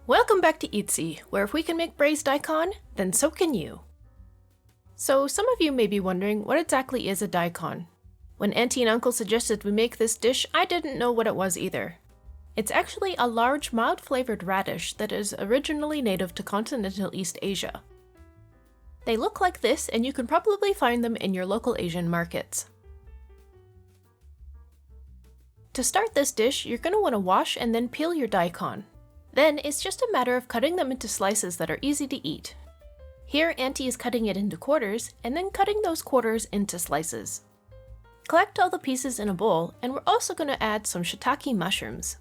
Welcome back to Eatsy, where if we can make braised daikon, then so can you. So some of you may be wondering, what exactly is a daikon? When Auntie and Uncle suggested we make this dish, I didn't know what it was either. It's actually a large, mild-flavored radish that is originally native to continental East Asia. They look like this, and you can probably find them in your local Asian markets. To start this dish, you're going to want to wash and then peel your daikon. Then it's just a matter of cutting them into slices that are easy to eat. Here, Auntie is cutting it into quarters, and then cutting those quarters into slices. Collect all the pieces in a bowl, and we're also going to add some shiitake mushrooms.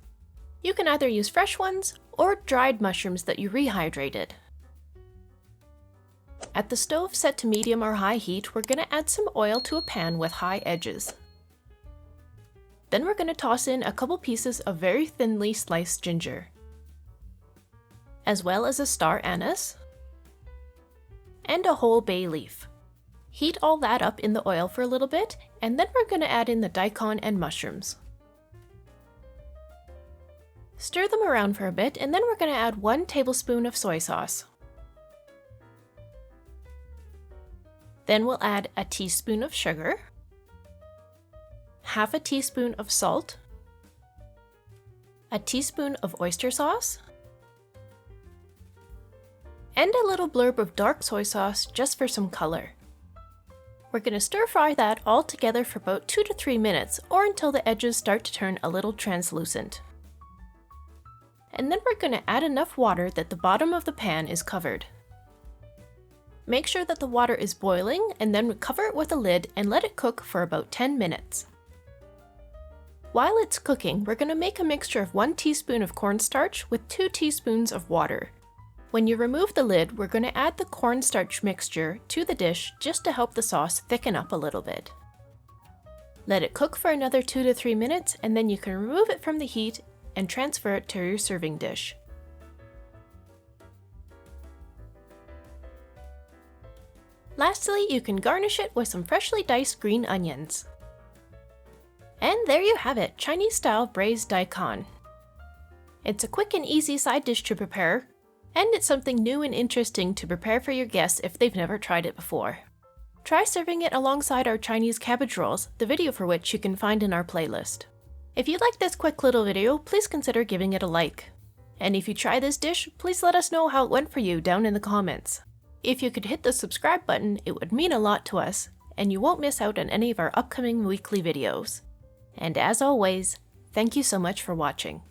You can either use fresh ones, or dried mushrooms that you rehydrated. At the stove set to medium or high heat, we're going to add some oil to a pan with high edges. Then we're going to toss in a couple pieces of very thinly sliced ginger, as well as a star anise, and a whole bay leaf. Heat all that up in the oil for a little bit, and then we're going to add in the daikon and mushrooms. Stir them around for a bit, and then we're going to add 1 tablespoon of soy sauce. Then we'll add a teaspoon of sugar, half a teaspoon of salt, a teaspoon of oyster sauce, and a little blurb of dark soy sauce just for some color. We're going to stir fry that all together for about 2 to 3 minutes, or until the edges start to turn a little translucent. And then we're going to add enough water that the bottom of the pan is covered. Make sure that the water is boiling, and then cover it with a lid and let it cook for about 10 minutes. While it's cooking, we're going to make a mixture of 1 teaspoon of cornstarch with 2 teaspoons of water. When you remove the lid, we're going to add the cornstarch mixture to the dish just to help the sauce thicken up a little bit. Let it cook for another 2 to 3 minutes, and then you can remove it from the heat and transfer it to your serving dish. Lastly, you can garnish it with some freshly diced green onions. And there you have it, Chinese-style braised daikon. It's a quick and easy side dish to prepare, and it's something new and interesting to prepare for your guests if they've never tried it before. Try serving it alongside our Chinese cabbage rolls, the video for which you can find in our playlist. If you like this quick little video, please consider giving it a like. And if you try this dish, please let us know how it went for you down in the comments. If you could hit the subscribe button, it would mean a lot to us, and you won't miss out on any of our upcoming weekly videos. And as always, thank you so much for watching.